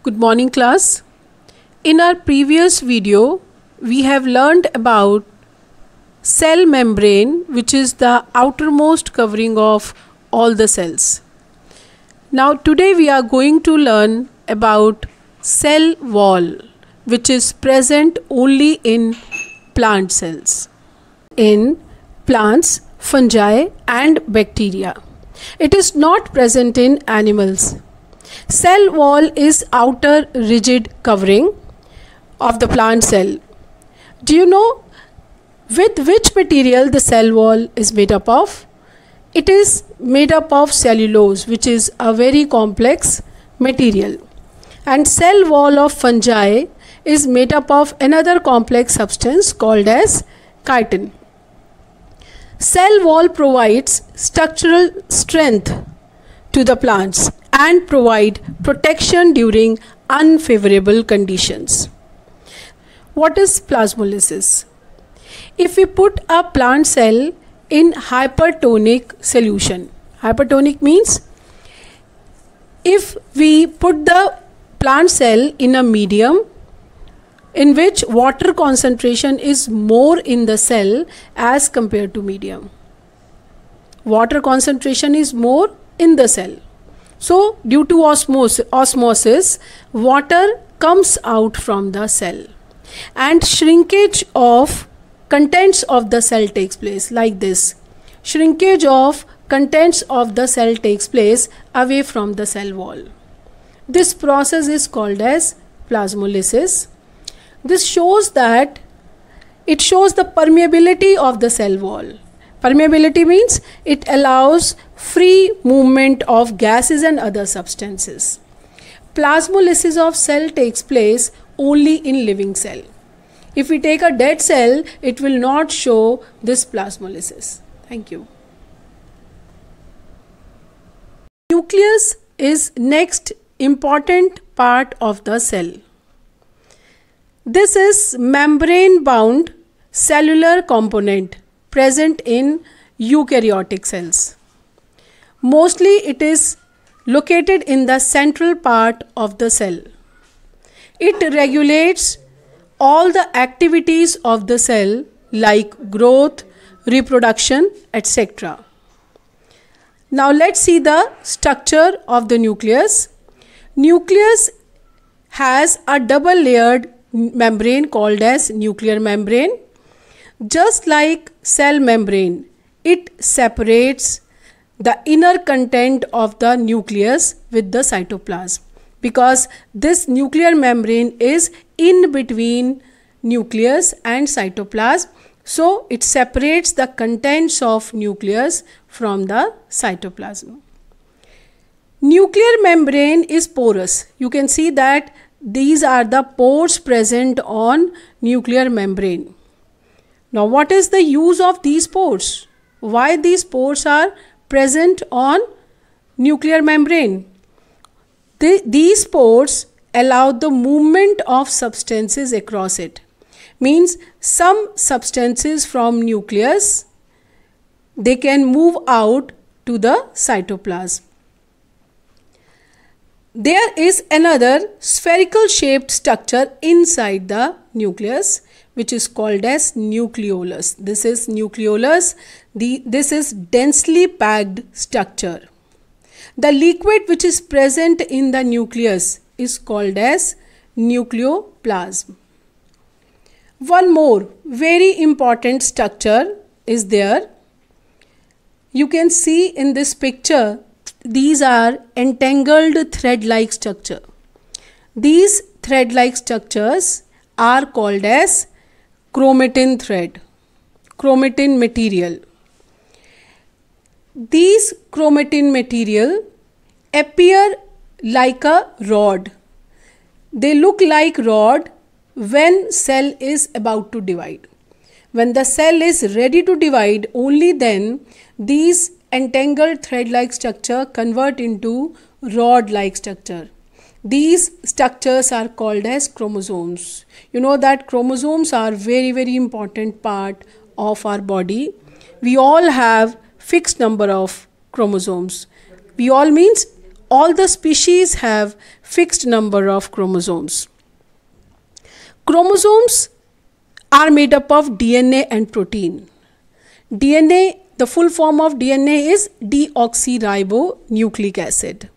Good morning, class. In our previous video, we have learned about cell membrane, which is the outermost covering of all the cells. Now today we are going to learn about cell wall, which is present only in plant cells. In plants, fungi and bacteria. It is not present in animals. Cell wall is outer rigid covering of the plant cell. Do you know with which material the cell wall is made up of? It is made up of cellulose, which is a very complex material. And cell wall of fungi is made up of another complex substance called as chitin. Cell wall provides structural strength to the plants and provide protection during unfavorable conditions. What is plasmolysis? If we put a plant cell in hypertonic solution, hypertonic means if we put the plant cell in a medium in which water concentration is more in the cell as compared to medium. Water concentration is more in the cell. So due to osmosis, water comes out from the cell and shrinkage of contents of the cell takes place like this. Shrinkage of contents of the cell takes place away from the cell wall. This process is called as plasmolysis. This shows that it shows the permeability of the cell wall. Permeability means it allows free movement of gases and other substances. Plasmolysis of cell takes place only in living cell. If we take a dead cell, it will not show this plasmolysis. Thank you. Nucleus is next important part of the cell. This is membrane-bound cellular component present in eukaryotic cells. Mostly it is located in the central part of the cell. It regulates all the activities of the cell like growth, reproduction, etc. Now let's see the structure of the nucleus. Nucleus has a double layered membrane called as nuclear membrane. Just like cell membrane, it separates the inner content of the nucleus with the cytoplasm, because this nuclear membrane is in between nucleus and cytoplasm, so it separates the contents of nucleus from the cytoplasm. Nuclear membrane is porous. You can see that these are the pores present on nuclear membrane. Now what is the use of these pores? Why these pores are present on nuclear membrane? These pores allow the movement of substances across it. Means some substances from nucleus, they can move out to the cytoplasm. There is another spherical shaped structure inside the nucleus, which is called as nucleolus. This is nucleolus. This is densely packed structure. The liquid which is present in the nucleus is called as nucleoplasm. One more very important structure is there. You can see in this picture, these are entangled thread-like structure. These thread-like structures are called as chromatin thread, chromatin material. These chromatin material appear like a rod. They look like rod when cell is about to divide. When the cell is ready to divide, only then these entangled thread-like structure convert into rod-like structure. These structures are called as chromosomes. You know that chromosomes are very important part of our body. We all have fixed number of chromosomes. We all means all the species have fixed number of chromosomes. Chromosomes are made up of DNA and protein. DNA, the full form of DNA is deoxyribonucleic acid.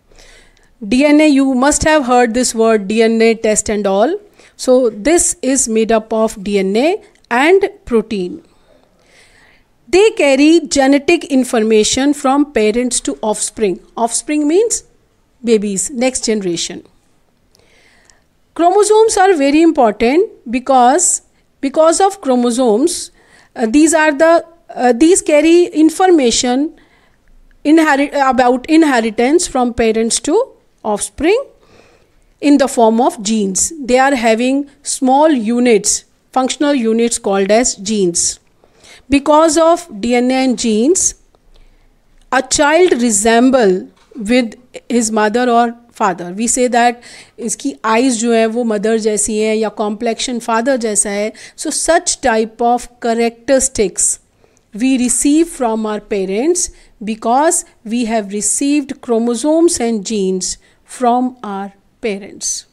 DNA, you must have heard this word DNA test and all. So this is made up of DNA and protein. They carry genetic information from parents to offspring. Offspring means babies, next generation. Chromosomes are very important because of chromosomes, these carry information about inheritance from parents to offspring in the form of genes. They are having small units, functional units called as genes. Because of DNA and genes, a child resemble with his mother or father. We say that इसकी eyes जो है वो mother जैसी है या complexion father जैसा है. So such type of characteristics we receive from our parents because we have received chromosomes and genes from our parents.